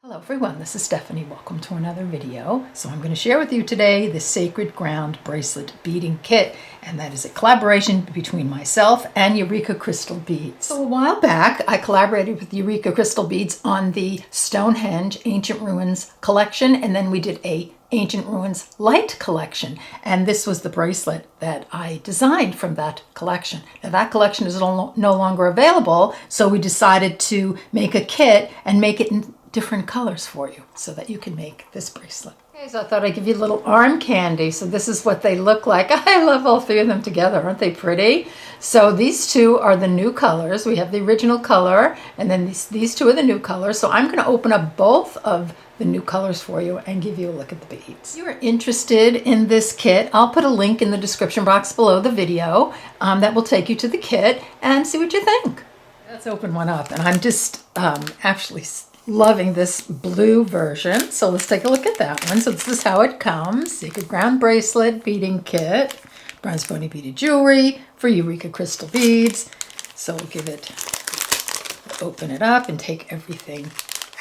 Hello everyone, this is Stephanie. Welcome to another video. So I'm going to share with you today the Sacred Ground Bracelet Beading Kit, and that is a collaboration between myself and Eureka Crystal Beads. So a while back, I collaborated with Eureka Crystal Beads on the Stonehenge Ancient Ruins collection, and then we did a Ancient Ruins LITE collection, and this was the bracelet that I designed from that collection. Now that collection is no longer available, so we decided to make a kit and make it in different colors for you so that you can make this bracelet. Okay, so I thought I'd give you a little arm candy. So this is what they look like. I love all three of them together. Aren't they pretty? So these two are the new colors. We have the original color, and then these two are the new colors. So I'm going to open up both of the new colors for you and give you a look at the beads. If you are interested in this kit, I'll put a link in the description box below the video that will take you to the kit and see what you think. Let's open one up, and I'm just actually loving this blue version. So let's take a look at that one. So this is how it comes. Sacred Ground Bracelet Beading Kit. Bronzepony beaded jewelry for Eureka Crystal Beads. So we'll give it, open it up and take everything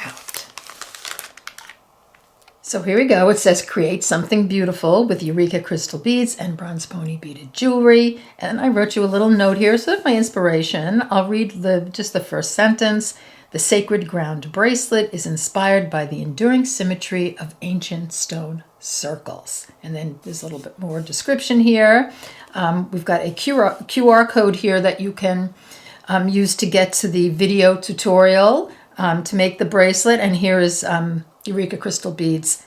out. So here we go. It says create something beautiful with Eureka Crystal Beads and Bronzepony beaded jewelry. And I wrote you a little note here. So that's my inspiration. I'll read just the first sentence. The Sacred Ground Bracelet is inspired by the enduring symmetry of ancient stone circles. And then there's a little bit more description here. We've got a QR code here that you can use to get to the video tutorial to make the bracelet. And here is Eureka Crystal Beads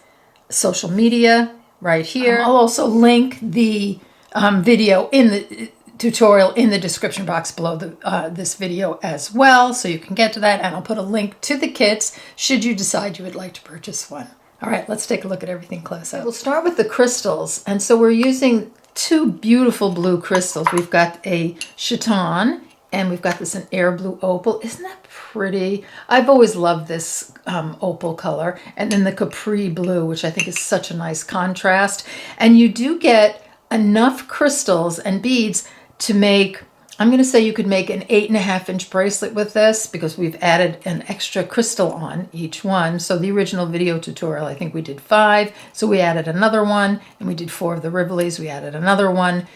social media right here. I'll also link the video in the tutorial in the description box below this video as well, so you can get to that, and I'll put a link to the kits should you decide you would like to purchase one. All right, let's take a look at everything close up. We'll start with the crystals, and so we're using two beautiful blue crystals. We've got a chaton, and we've got this an air blue opal. Isn't that pretty? I've always loved this opal color, and then the Capri blue, which I think is such a nice contrast. And you do get enough crystals and beads to make, I'm going to say you could make an 8.5-inch bracelet with this, because we've added an extra crystal on each one. So the original video tutorial, I think we did 5. So we added another one, and we did 4 of the Rivolis. We added another one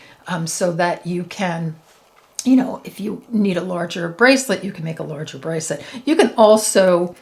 so that you can, you know, if you need a larger bracelet, you can make a larger bracelet. You can also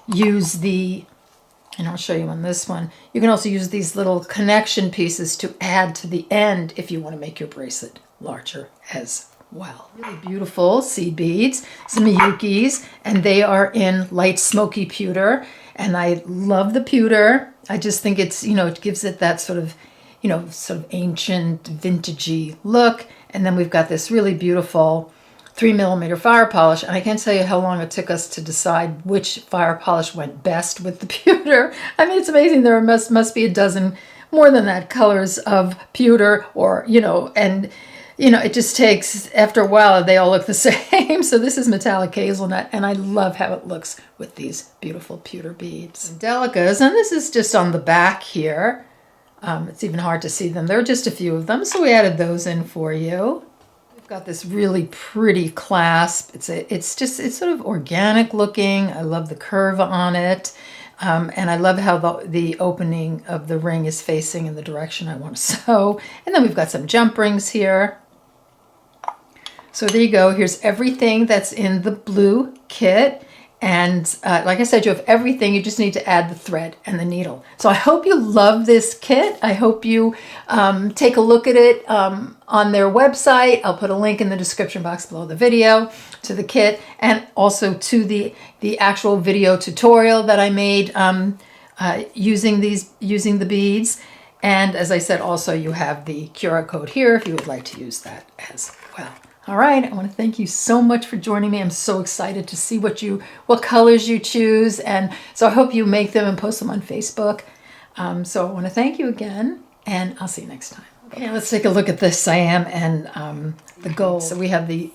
use and I'll show you on this one, you can also use these little connection pieces to add to the end if you want to make your bracelet larger as well. Really beautiful seed beads, some Miyukis, and they are in light smoky pewter. And I love the pewter. I just think it's, you know, it gives it that sort of, you know, sort of ancient, vintagey look. And then we've got this really beautiful 3mm fire polish, and I can't tell you how long it took us to decide which fire polish went best with the pewter. I mean, it's amazing. There must be a dozen, more than that, colors of pewter, or, you know, and, you know, it just takes, after a while, they all look the same. So this is metallic hazelnut, and I love how it looks with these beautiful pewter beads. And delicas, and this is just on the back here. It's even hard to see them. There are just a few of them, so we added those in for you. Got this really pretty clasp. It's sort of organic looking. I love the curve on it, and I love how the opening of the ring is facing in the direction I want to sew. And then we've got some jump rings here. So there you go. Here's everything that's in the blue kit. And like I said, you have everything. You just need to add the thread and the needle. So I hope you love this kit. I hope you take a look at it on their website. I'll put a link in the description box below the video to the kit, and also to the actual video tutorial that I made using the beads. And as I said, also you have the QR code here if you would like to use that as well. All right, I want to thank you so much for joining me. I'm so excited to see what colors you choose, and so I hope you make them and post them on Facebook. So I want to thank you again, and I'll see you next time. Okay, let's take a look at this Siam and the gold. So we have the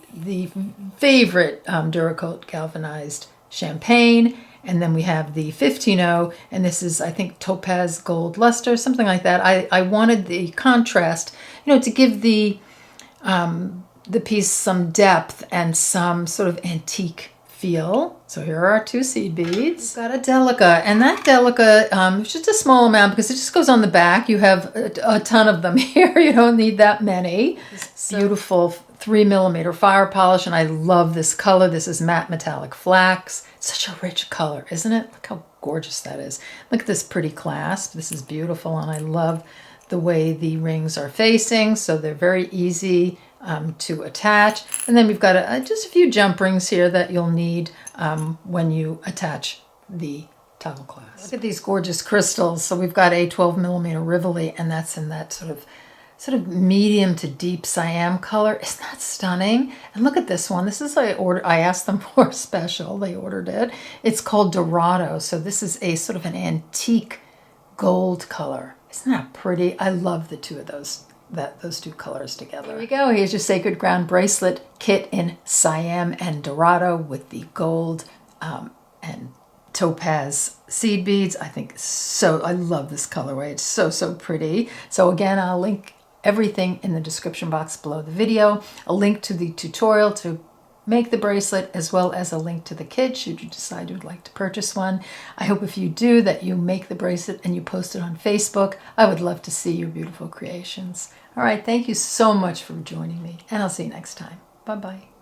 favorite Duracoat galvanized champagne, and then we have the 15-0, and this is, I think, topaz gold luster, something like that. I wanted the contrast, you know, to give the piece some depth and some sort of antique feel. So here are our 2 seed beads. We've got a Delica, and that Delica, it's just a small amount because it just goes on the back. You have a ton of them here. You don't need that many. Beautiful 3mm fire polish, and I love this color. This is matte metallic flax. Such a rich color, isn't it? Look how gorgeous that is. Look at this pretty clasp. This is beautiful, and I love the way the rings are facing, so they're very easy to attach. And then we've got just a few jump rings here that you'll need when you attach the toggle clasp. Look at these gorgeous crystals. So we've got a 12mm Rivoli, and that's in that sort of medium to deep Siam color. Isn't that stunning? And look at this one. This is I asked them for a special. They ordered it. It's called Dorado. So this is a sort of an antique gold color. Isn't that pretty? I love the two of those two colors together. Here we go. Here's your Sacred Ground bracelet kit in Siam and Dorado with the gold and topaz seed beads. I love this colorway. It's so pretty. So again, I'll link everything in the description box below the video, a link to the tutorial to make the bracelet, as well as a link to the kit should you decide you'd like to purchase one. I hope if you do that you make the bracelet and you post it on Facebook. I would love to see your beautiful creations. All right, thank you so much for joining me, and I'll see you next time. Bye-bye.